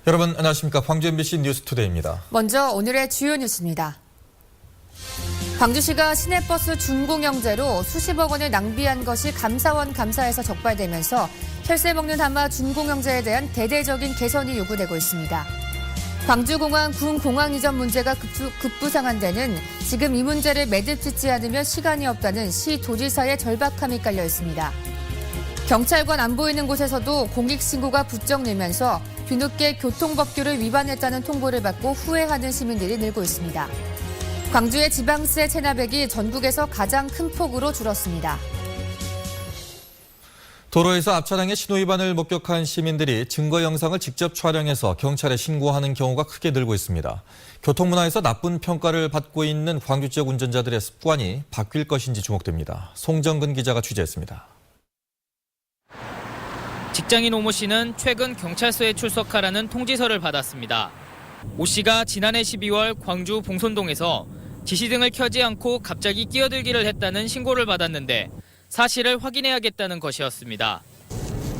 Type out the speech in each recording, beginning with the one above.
여러분 안녕하십니까. 광주 MBC 뉴스투데이입니다. 먼저 오늘의 주요 뉴스입니다. 광주시가 시내버스 준공영제로 수십억 원을 낭비한 것이 감사원 감사에서 적발되면서 혈세 먹는 한마 준공영제에 대한 대대적인 개선이 요구되고 있습니다. 광주공항 군공항 이전 문제가 급부상한 데는 지금 이 문제를 매듭짓지 않으면 시간이 없다는 시도지사의 절박함이 깔려 있습니다. 경찰관 안 보이는 곳에서도 공익신고가 부쩍 늘면서 뒤늦게 교통법규를 위반했다는 통보를 받고 후회하는 시민들이 늘고 있습니다. 광주의 지방세 체납액이 전국에서 가장 큰 폭으로 줄었습니다. 도로에서 앞차량의 신호위반을 목격한 시민들이 증거 영상을 직접 촬영해서 경찰에 신고하는 경우가 크게 늘고 있습니다. 교통문화에서 나쁜 평가를 받고 있는 광주 지역 운전자들의 습관이 바뀔 것인지 주목됩니다. 송정근 기자가 취재했습니다. 직장인 오모 씨는 최근 경찰서에 출석하라는 통지서를 받았습니다. 오 씨가 지난해 12월 광주 봉선동에서 지시등을 켜지 않고 갑자기 끼어들기를 했다는 신고를 받았는데 사실을 확인해야겠다는 것이었습니다.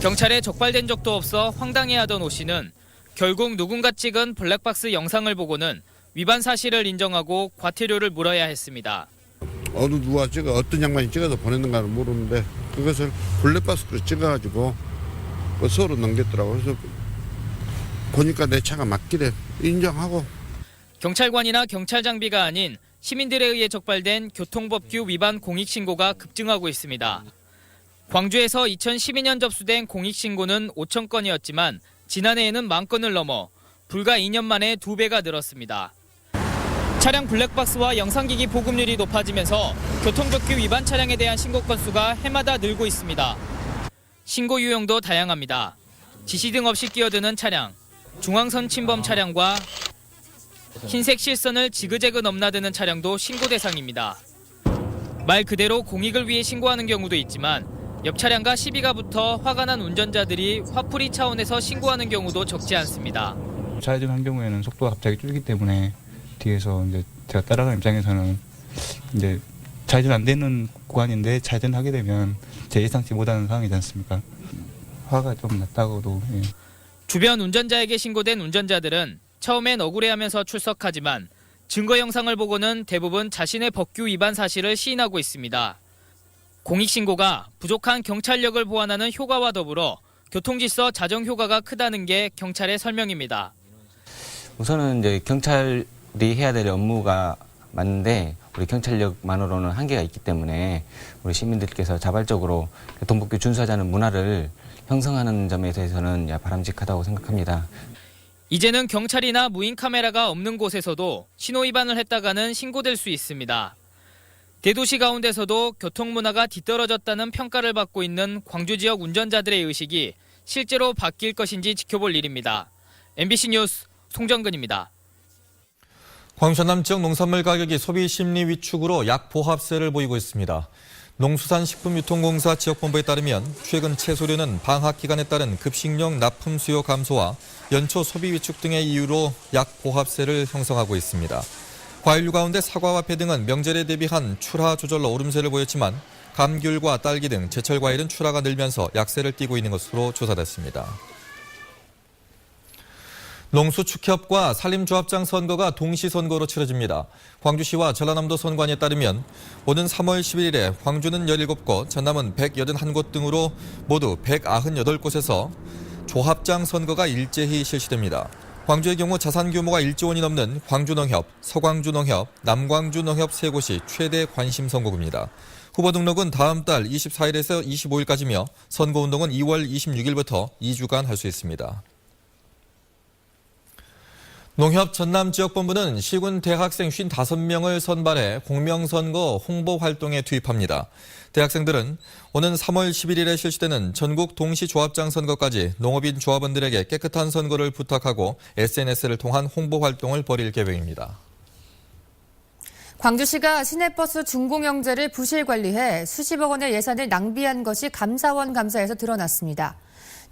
경찰에 적발된 적도 없어 황당해하던 오 씨는 결국 누군가 찍은 블랙박스 영상을 보고는 위반 사실을 인정하고 과태료를 물어야 했습니다. 어느 누가 찍어 어떤 양반이 찍어서 보냈는가는 모르는데 그것을 블랙박스로 찍어가지고 서로 넘겼더라고요. 그래서 보니까 내 차가 맞기래 인정하고. 경찰관이나 경찰 장비가 아닌 시민들에 의해 적발된 교통법규 위반 공익신고가 급증하고 있습니다. 광주에서 2012년 접수된 공익신고는 5천 건이었지만 지난해에는 10,000건을 넘어 불과 2년 만에 2배가 늘었습니다. 차량 블랙박스와 영상기기 보급률이 높아지면서 교통법규 위반 차량에 대한 신고 건수가 해마다 늘고 있습니다. 신고 유형도 다양합니다. 지시등 없이 끼어드는 차량, 중앙선 침범 차량과 흰색 실선을 지그재그 넘나드는 차량도 신고 대상입니다. 말 그대로 공익을 위해 신고하는 경우도 있지만 옆 차량과 시비가 붙어 화가 난 운전자들이 화풀이 차원에서 신고하는 경우도 적지 않습니다. 좌회전한 경우에는 속도가 갑자기 줄기 때문에 뒤에서 이제 제가 따라가는 입장에서는 이제 좌회전 안 되는 구간인데 좌회전하게 되면 제 예상치 못하는 상황이지 않습니까? 화가 좀 났다고도. 예. 주변 운전자에게 신고된 운전자들은 처음엔 억울해하면서 출석하지만 증거 영상을 보고는 대부분 자신의 법규 위반 사실을 시인하고 있습니다. 공익신고가 부족한 경찰력을 보완하는 효과와 더불어 교통질서 자정 효과가 크다는 게 경찰의 설명입니다. 우선은 이제 경찰이 해야 될 업무가 맞는데 우리 경찰력만으로는 한계가 있기 때문에 우리 시민들께서 자발적으로 교통법규 준수하자는 문화를 형성하는 점에 대해서는 바람직하다고 생각합니다. 이제는 경찰이나 무인 카메라가 없는 곳에서도 신호 위반을 했다가는 신고될 수 있습니다. 대도시 가운데서도 교통문화가 뒤떨어졌다는 평가를 받고 있는 광주 지역 운전자들의 의식이 실제로 바뀔 것인지 지켜볼 일입니다. MBC 뉴스 송정근입니다. 광주 전남 지역 농산물 가격이 소비 심리 위축으로 약보합세를 보이고 있습니다. 농수산식품유통공사 지역본부에 따르면 최근 채소류는 방학 기간에 따른 급식용 납품 수요 감소와 연초 소비 위축 등의 이유로 약보합세를 형성하고 있습니다. 과일류 가운데 사과와 배 등은 명절에 대비한 출하 조절로 오름세를 보였지만 감귤과 딸기 등 제철 과일은 출하가 늘면서 약세를 띠고 있는 것으로 조사됐습니다. 농수축협과 산림조합장 선거가 동시선거로 치러집니다. 광주시와 전라남도 선관위에 따르면 오는 3월 11일에 광주는 17곳, 전남은 181곳 등으로 모두 198곳에서 조합장 선거가 일제히 실시됩니다. 광주의 경우 자산 규모가 1조 원이 넘는 광주농협, 서광주농협, 남광주농협 3곳이 최대 관심 선거구입니다. 후보 등록은 다음 달 24일에서 25일까지며 선거운동은 2월 26일부터 2주간 할 수 있습니다. 농협 전남지역본부는 시군 대학생 55명을 선발해 공명선거 홍보 활동에 투입합니다. 대학생들은 오는 3월 11일에 실시되는 전국 동시조합장 선거까지 농업인 조합원들에게 깨끗한 선거를 부탁하고 SNS를 통한 홍보 활동을 벌일 계획입니다. 광주시가 시내버스 준공영제를 부실 관리해 수십억 원의 예산을 낭비한 것이 감사원 감사에서 드러났습니다.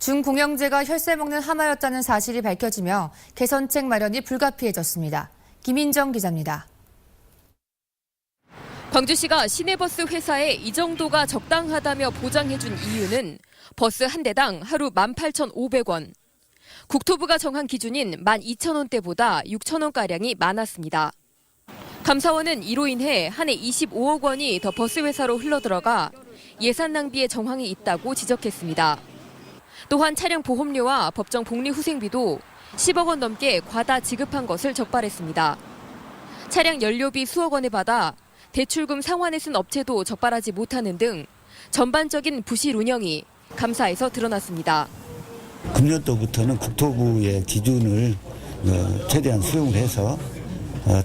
준공영제가 혈세 먹는 하마였다는 사실이 밝혀지며 개선책 마련이 불가피해졌습니다. 김인정 기자입니다. 광주시가 시내버스 회사에 이 정도가 적당하다며 보장해준 이유는 버스 한 대당 하루 18,500원. 국토부가 정한 기준인 12,000원대보다 6,000원가량이 많았습니다. 감사원은 이로 인해 한 해 25억 원이 더 버스 회사로 흘러들어가 예산 낭비의 정황이 있다고 지적했습니다. 또한 차량 보험료와 법정 복리후생비도 10억 원 넘게 과다 지급한 것을 적발했습니다. 차량 연료비 수억 원을 받아 대출금 상환을 쓴 업체도 적발하지 못하는 등 전반적인 부실 운영이 감사에서 드러났습니다. 금년도부터는 국토부의 기준을 최대한 수용을 해서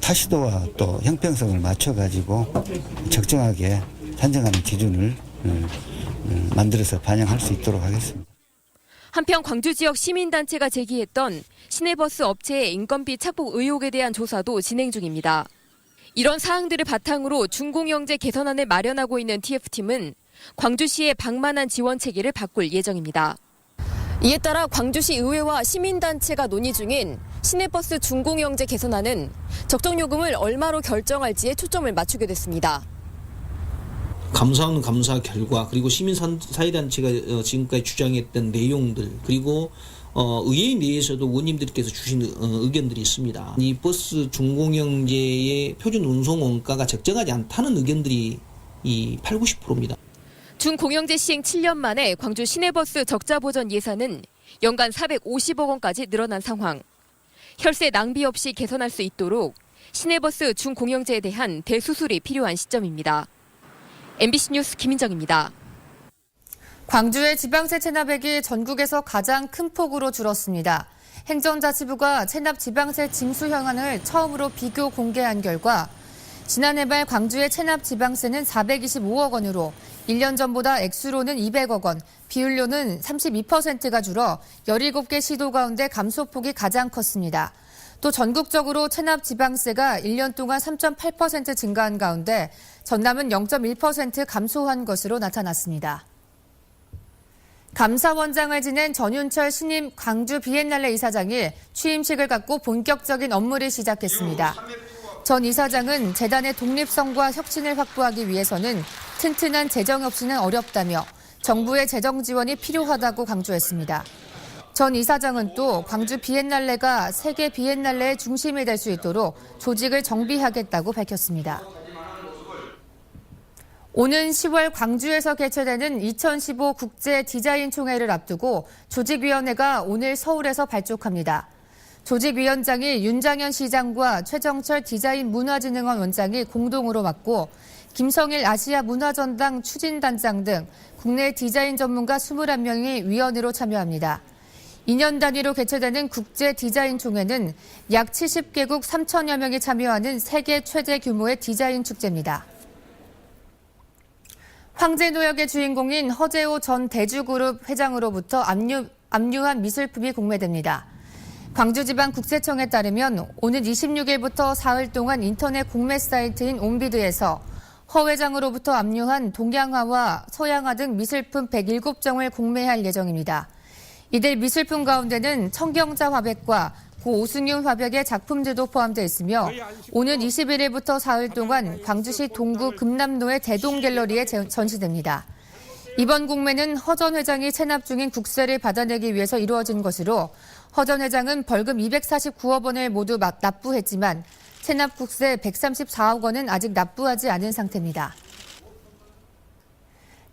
타시도와 또 형평성을 맞춰가지고 적정하게 산정하는 기준을 만들어서 반영할 수 있도록 하겠습니다. 한편 광주 지역 시민단체가 제기했던 시내버스 업체의 인건비 착복 의혹에 대한 조사도 진행 중입니다. 이런 사항들을 바탕으로 준공영제 개선안을 마련하고 있는 TF팀은 광주시의 방만한 지원 체계를 바꿀 예정입니다. 이에 따라 광주시 의회와 시민단체가 논의 중인 시내버스 준공영제 개선안은 적정요금을 얼마로 결정할지에 초점을 맞추게 됐습니다. 감사원 감사 결과 그리고 시민사회단체가 지금까지 주장했던 내용들 그리고 의회 내에서도 의원님들께서 주신 의견들이 있습니다. 이 버스 준공영제의 표준 운송 원가가 적정하지 않다는 의견들이 이 80~90%입니다. 준공영제 시행 7년 만에 광주 시내버스 적자 보전 예산은 연간 450억 원까지 늘어난 상황. 혈세 낭비 없이 개선할 수 있도록 시내버스 준공영제에 대한 대수술이 필요한 시점입니다. MBC 뉴스 김인정입니다. 광주의 지방세 체납액이 전국에서 가장 큰 폭으로 줄었습니다. 행정자치부가 체납 지방세 징수 현황을 처음으로 비교 공개한 결과 지난해 말 광주의 체납 지방세는 425억 원으로 1년 전보다 액수로는 200억 원, 비율로는 32%가 줄어 17개 시도 가운데 감소폭이 가장 컸습니다. 또 전국적으로 체납 지방세가 1년 동안 3.8% 증가한 가운데 전남은 0.1% 감소한 것으로 나타났습니다. 감사원장을 지낸 전윤철 신임 광주 비엔날레 이사장이 취임식을 갖고 본격적인 업무를 시작했습니다. 전 이사장은 재단의 독립성과 혁신을 확보하기 위해서는 튼튼한 재정 없이는 어렵다며 정부의 재정 지원이 필요하다고 강조했습니다. 전 이사장은 또 광주 비엔날레가 세계 비엔날레의 중심이 될 수 있도록 조직을 정비하겠다고 밝혔습니다. 오는 10월 광주에서 개최되는 2015 국제 디자인 총회를 앞두고 조직위원회가 오늘 서울에서 발족합니다. 조직위원장이 윤장현 시장과 최정철 디자인 문화진흥원 원장이 공동으로 맡고 김성일 아시아 문화전당 추진단장 등 국내 디자인 전문가 21명이 위원으로 참여합니다. 2년 단위로 개최되는 국제 디자인 총회는 약 70개국 3천여 명이 참여하는 세계 최대 규모의 디자인 축제입니다. 황제노역의 주인공인 허재호 전 대주그룹 회장으로부터 압류한 미술품이 공매됩니다. 광주지방국세청에 따르면 오는 26일부터 사흘 동안 인터넷 공매 사이트인 옴비드에서 허 회장으로부터 압류한 동양화와 서양화 등 미술품 107점을 공매할 예정입니다. 이들 미술품 가운데는 청경자 화백과 고 오승윤 화백의 작품들도 포함되어 있으며 오는 21일부터 사흘 동안 광주시 동구 금남로의 대동갤러리에 전시됩니다. 이번 공매는 허 전 회장이 체납 중인 국세를 받아내기 위해서 이루어진 것으로 허 전 회장은 벌금 249억 원을 모두 납부했지만 체납 국세 134억 원은 아직 납부하지 않은 상태입니다.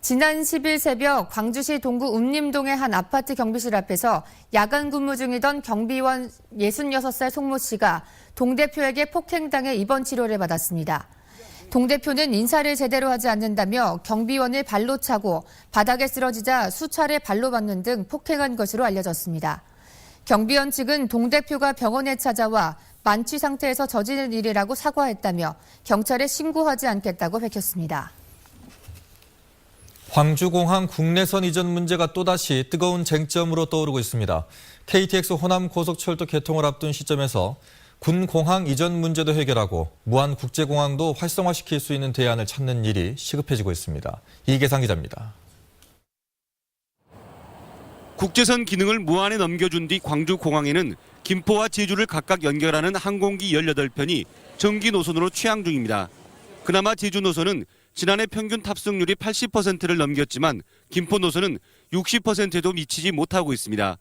지난 10일 새벽 광주시 동구 운림동의 한 아파트 경비실 앞에서 야간 근무 중이던 경비원 66살 송모 씨가 동 대표에게 폭행당해 입원 치료를 받았습니다. 동 대표는 인사를 제대로 하지 않는다며 경비원을 발로 차고 바닥에 쓰러지자 수차례 발로 맞는 등 폭행한 것으로 알려졌습니다. 경비원 측은 동 대표가 병원에 찾아와 만취 상태에서 저지른 일이라고 사과했다며 경찰에 신고하지 않겠다고 밝혔습니다. 광주공항 국내선 이전 문제가 또다시 뜨거운 쟁점으로 떠오르고 있습니다. KTX 호남 고속철도 개통을 앞둔 시점에서 군 공항 이전 문제도 해결하고 무한 국제공항도 활성화시킬 수 있는 대안을 찾는 일이 시급해지고 있습니다. 이계상 기자입니다. 국제선 기능을 무한에 넘겨준 뒤 광주공항에는 김포와 제주를 각각 연결하는 항공기 18편이 정기 노선으로 취항 중입니다. 그나마 제주 노선은 지난해 평균 탑승률이 80%를 넘겼지만 김포 노선은 60%에도 미치지 못하고 있습니다.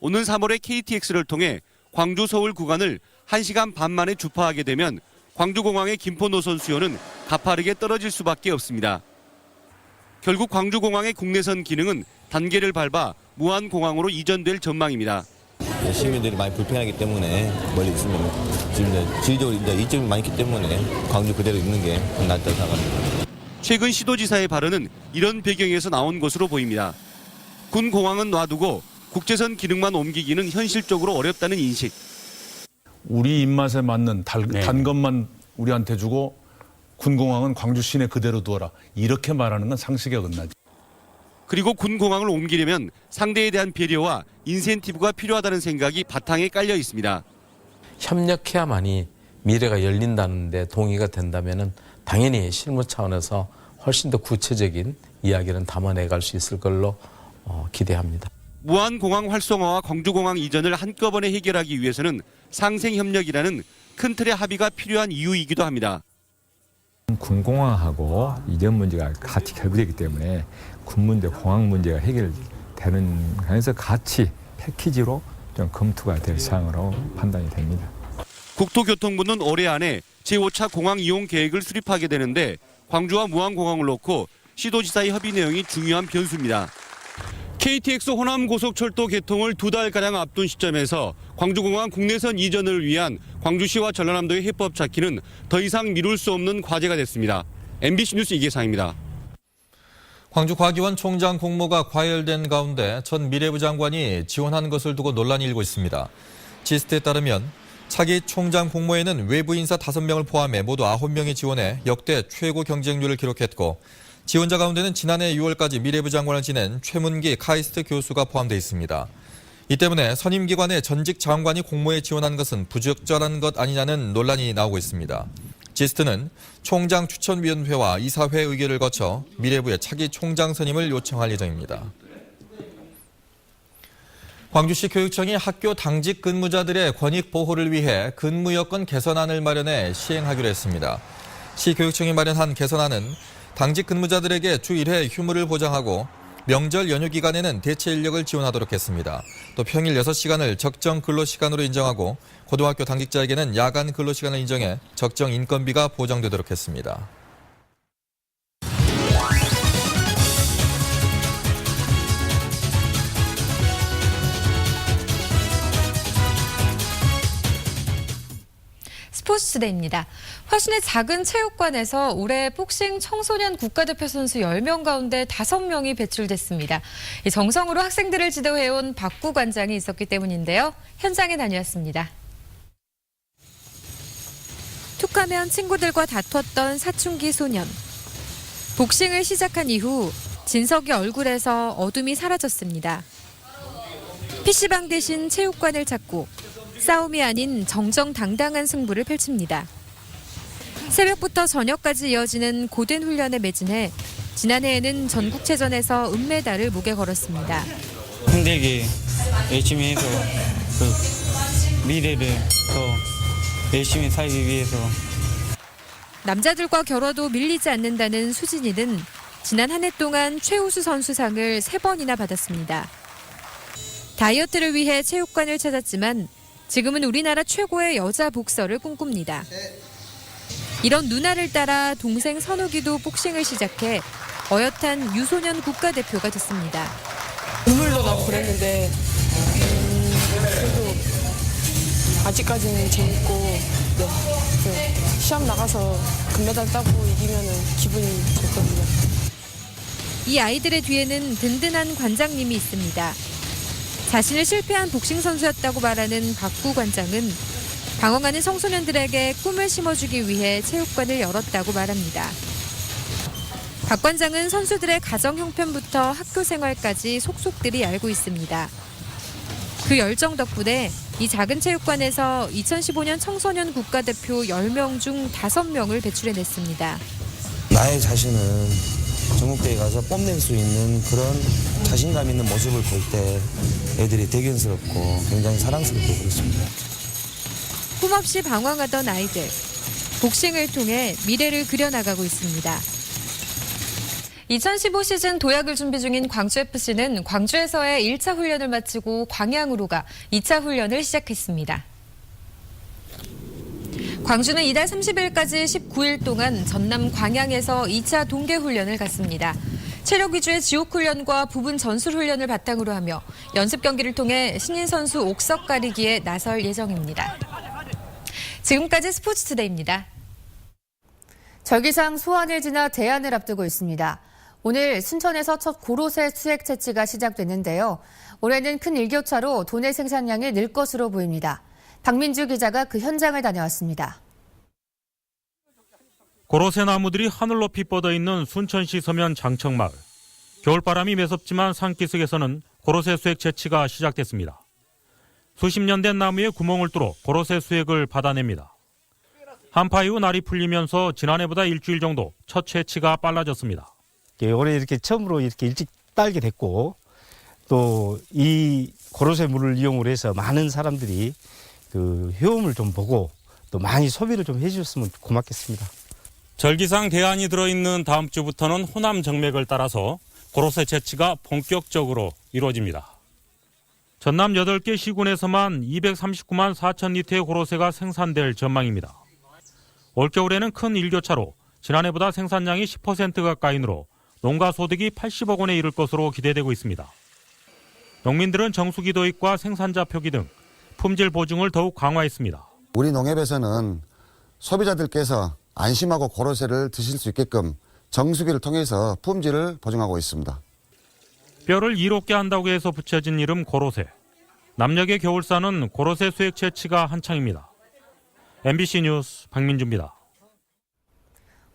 오는 3월에 KTX를 통해 광주 서울 구간을 1시간 반 만에 주파하게 되면 광주공항의 김포 노선 수요는 가파르게 떨어질 수밖에 없습니다. 결국 광주공항의 국내선 기능은 단계를 밟아 무안공항으로 이전될 전망입니다. 시민들이 많이 불편하기 때문에 멀리 있으면 지금 이제 지리적으로 이제 이점이 많기 때문에 광주 그대로 있는 게 낫다고 생각합니다. 최근 시도지사의 발언은 이런 배경에서 나온 것으로 보입니다. 군 공항은 놔두고 국제선 기능만 옮기기는 현실적으로 어렵다는 인식. 우리 입맛에 맞는 단 것만 우리한테 주고 군공항은 광주 시내 그대로 두어라. 이렇게 말하는 건 상식에 어긋나지. 그리고 군 공항을 옮기려면 상대에 대한 배려와 인센티브가 필요하다는 생각이 바탕에 깔려 있습니다. 협력해야만이 미래가 열린다는데 동의가 된다면은 당연히 실무 차원에서 훨씬 더 구체적인 이야기를 담아내 갈 수 있을 걸로 기대합니다. 무안공항 활성화와 광주공항 이전을 한꺼번에 해결하기 위해서는 상생협력이라는 큰 틀의 합의가 필요한 이유이기도 합니다. 군공항하고 이전 문제가 같이 결부되기 때문에 군 문제, 공항 문제가 해결되는 면에서 같이 패키지로 좀 검토가 될 사항으로 판단이 됩니다. 국토교통부는 올해 안에 제5차 공항 이용 계획을 수립하게 되는데 광주와 무안공항을 놓고 시도지사의 협의 내용이 중요한 변수입니다. KTX 호남 고속철도 개통을 2달가량 앞둔 시점에서 광주공항 국내선 이전을 위한 광주시와 전라남도의 해법 찾기는 더 이상 미룰 수 없는 과제가 됐습니다. MBC 뉴스 이계상입니다. 광주과기원 총장 공모가 과열된 가운데 전 미래부 장관이 지원한 것을 두고 논란이 일고 있습니다. 지스트에 따르면 차기 총장 공모에는 외부 인사 5명을 포함해 모두 9명이 지원해 역대 최고 경쟁률을 기록했고 지원자 가운데는 지난해 6월까지 미래부 장관을 지낸 최문기 카이스트 교수가 포함되어 있습니다. 이 때문에 선임기관의 전직 장관이 공모에 지원한 것은 부적절한 것 아니냐는 논란이 나오고 있습니다. 지스트는 총장 추천위원회와 이사회 의결을 거쳐 미래부의 차기 총장 선임을 요청할 예정입니다. 광주시 교육청이 학교 당직 근무자들의 권익 보호를 위해 근무 여건 개선안을 마련해 시행하기로 했습니다. 시 교육청이 마련한 개선안은 당직 근무자들에게 주 1회 휴무를 보장하고 명절 연휴 기간에는 대체 인력을 지원하도록 했습니다. 또 평일 6시간을 적정 근로시간으로 인정하고 고등학교 당직자에게는 야간 근로시간을 인정해 적정 인건비가 보장되도록 했습니다. 스포츠투데이입니다. 화순의 작은 체육관에서 올해 복싱 청소년 국가대표 선수 10명 가운데 5명이 배출됐습니다. 정성으로 학생들을 지도해온 박구 관장이 있었기 때문인데요. 현장에 다녀왔습니다. 툭하면 친구들과 다퉜던 사춘기 소년. 복싱을 시작한 이후 진석이 얼굴에서 어둠이 사라졌습니다. PC방 대신 체육관을 찾고 싸움이 아닌 정정당당한 승부를 펼칩니다. 새벽부터 저녁까지 이어지는 고된 훈련에 매진해 지난해에는 전국체전에서 은메달을 목에 걸었습니다. 힘들게 열심히 해서 미래를 더 열심히 살기 위해서. 남자들과 겨뤄도 밀리지 않는다는 수진이는 지난 한 해 동안 최우수 선수상을 3번이나 받았습니다. 다이어트를 위해 체육관을 찾았지만 지금은 우리나라 최고의 여자 복서를 꿈꿉니다. 이런 누나를 따라 동생 선욱이도 복싱을 시작해 어엿한 유소년 국가대표가 됐습니다. 눈물도 나고 그랬는데 그래도 아직까지는 재밌고 시합 나가서 금메달 따고 이기면 기분이 좋거든요. 이 아이들의 뒤에는 든든한 관장님이 있습니다. 자신을 실패한 복싱 선수였다고 말하는 박구 관장은 방황하는 청소년들에게 꿈을 심어주기 위해 체육관을 열었다고 말합니다. 박 관장은 선수들의 가정 형편부터 학교 생활까지 속속들이 알고 있습니다. 그 열정 덕분에 이 작은 체육관에서 2015년 청소년 국가대표 10명 중 5명을 배출해냈습니다. 나의 자신은 전국대회 가서 뽐낼 수 있는 그런 자신감 있는 모습을 볼 때 애들이 대견스럽고 굉장히 사랑스럽고 그렇습니다. 꿈없이 방황하던 아이들, 복싱을 통해 미래를 그려나가고 있습니다. 2015 시즌 도약을 준비 중인 광주FC는 광주에서의 1차 훈련을 마치고 광양으로 가 2차 훈련을 시작했습니다. 광주는 이달 30일까지 19일 동안 전남 광양에서 2차 동계 훈련을 갖습니다. 체력 위주의 지옥 훈련과 부분 전술 훈련을 바탕으로 하며 연습 경기를 통해 신인 선수 옥석 가리기에 나설 예정입니다. 지금까지 스포츠투데이입니다. 절기상 소환을 지나 대안을 앞두고 있습니다. 오늘 순천에서 첫 고로쇠 수액 채취가 시작됐는데요. 올해는 큰 일교차로 도내 생산량이 늘 것으로 보입니다. 박민주 기자가 그 현장을 다녀왔습니다. 고로쇠 나무들이 하늘 높이 뻗어 있는 순천시 서면 장청마을. 겨울바람이 매섭지만 산기슭에서는 고로쇠 수액 채취가 시작됐습니다. 수십 년 된 나무에 구멍을 뚫어 고로쇠 수액을 받아냅니다. 한파 이후 날이 풀리면서 지난해보다 일주일 정도 첫 채취가 빨라졌습니다. 올해 이렇게 처음으로 이렇게 일찍 딸게 됐고 또 이 고로쇠 물을 이용을 해서 많은 사람들이 그 효험을 좀 보고 또 많이 소비를 좀 해주셨으면 고맙겠습니다. 절기상 대안이 들어있는 다음 주부터는 호남 정맥을 따라서 고로쇠 채취가 본격적으로 이루어집니다. 전남 8개 시군에서만 239만 4천 리터의 고로쇠가 생산될 전망입니다. 올겨울에는 큰 일교차로 지난해보다 생산량이 10% 가까이 늘어 농가 소득이 80억 원에 이를 것으로 기대되고 있습니다. 농민들은 정수기 도입과 생산자 표기 등 품질 보증을 더욱 강화했습니다. 우리 농협에서는 소비자들께서 안심하고 고로쇠를 드실 수 있게끔 정수기를 통해서 품질을 보증하고 있습니다. 뼈를 이롭게 한다고 해서 붙여진 이름 고로쇠. 남녘의 겨울사는 고로쇠 수액 채취가 한창입니다. MBC 뉴스 박민주입니다.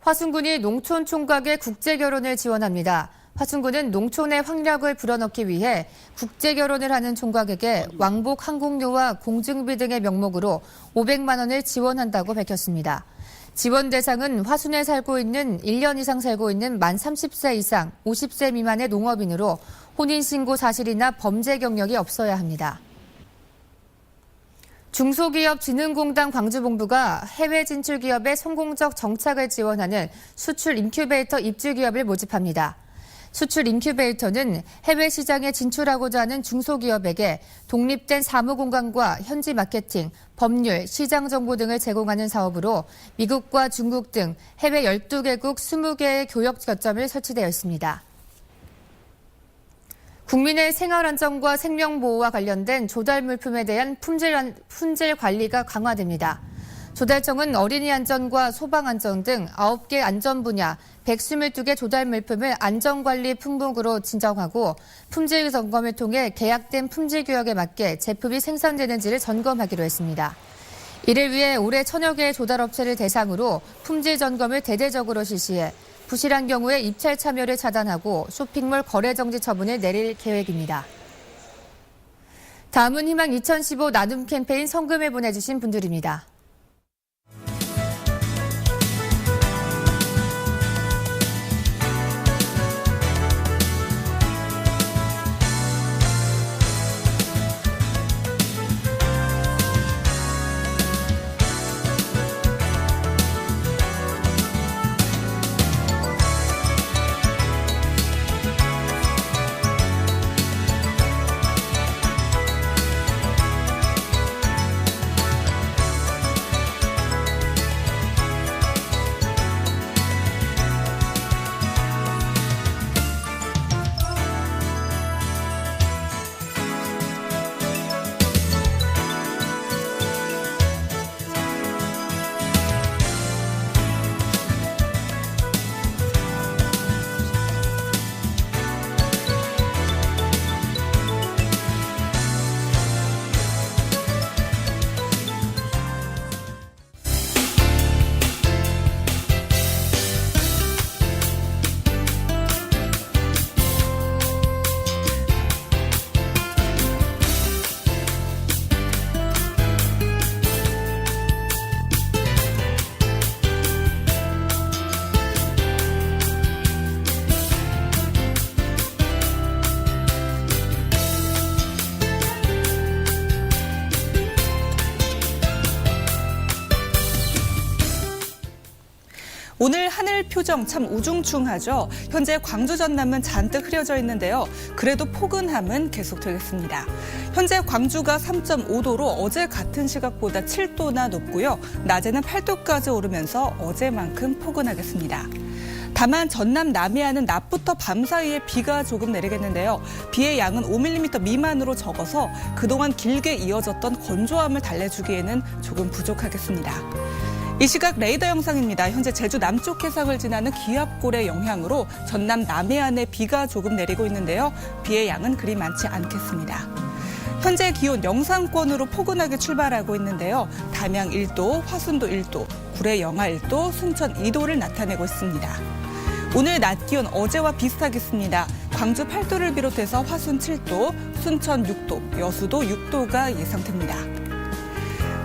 화순군이 농촌 총각의 국제결혼을 지원합니다. 화순군은 농촌의 활력을 불어넣기 위해 국제결혼을 하는 총각에게 왕복 항공료와 공증비 등의 명목으로 500만 원을 지원한다고 밝혔습니다. 지원 대상은 화순에 살고 있는 1년 이상 살고 있는 만 30세 이상 50세 미만의 농업인으로 혼인신고 사실이나 범죄 경력이 없어야 합니다. 중소기업진흥공단 광주본부가 해외 진출 기업의 성공적 정착을 지원하는 수출 인큐베이터 입주 기업을 모집합니다. 수출 인큐베이터는 해외 시장에 진출하고자 하는 중소기업에게 독립된 사무공간과 현지 마케팅, 법률, 시장 정보 등을 제공하는 사업으로 미국과 중국 등 해외 12개국 20개의 교역 거점을 설치되어 있습니다. 국민의 생활안전과 생명보호와 관련된 조달 물품에 대한 품질 관리가 강화됩니다. 조달청은 어린이 안전과 소방 안전 등 9개 안전 분야 122개 조달 물품을 안전관리 품목으로 지정하고 품질 점검을 통해 계약된 품질 규격에 맞게 제품이 생산되는지를 점검하기로 했습니다. 이를 위해 올해 1000여 개의 조달업체를 대상으로 품질 점검을 대대적으로 실시해 부실한 경우에 입찰 참여를 차단하고 쇼핑몰 거래 정지 처분을 내릴 계획입니다. 다음은 희망 2015 나눔 캠페인 성금을 보내주신 분들입니다. 오늘 하늘 표정 참 우중충하죠. 현재 광주 전남은 잔뜩 흐려져 있는데요. 그래도 포근함은 계속되겠습니다. 현재 광주가 3.5도로 어제 같은 시각보다 7도나 높고요. 낮에는 8도까지 오르면서 어제만큼 포근하겠습니다. 다만 전남 남해안은 낮부터 밤 사이에 비가 조금 내리겠는데요. 비의 양은 5mm 미만으로 적어서 그동안 길게 이어졌던 건조함을 달래주기에는 조금 부족하겠습니다. 이 시각 레이더 영상입니다. 현재 제주 남쪽 해상을 지나는 기압골의 영향으로 전남 남해안에 비가 조금 내리고 있는데요. 비의 양은 그리 많지 않겠습니다. 현재 기온 영상권으로 포근하게 출발하고 있는데요. 담양 1도, 화순도 1도, 구례 영하 1도, 순천 2도를 나타내고 있습니다. 오늘 낮 기온 어제와 비슷하겠습니다. 광주 8도를 비롯해서 화순 7도, 순천 6도, 여수도 6도가 예상됩니다.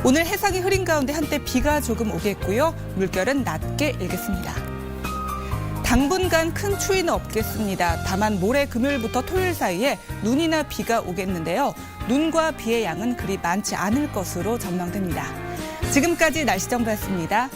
오늘 해상이 흐린 가운데 한때 비가 조금 오겠고요. 물결은 낮게 일겠습니다. 당분간 큰 추위는 없겠습니다. 다만 모레 금요일부터 토요일 사이에 눈이나 비가 오겠는데요. 눈과 비의 양은 그리 많지 않을 것으로 전망됩니다. 지금까지 날씨 정보였습니다.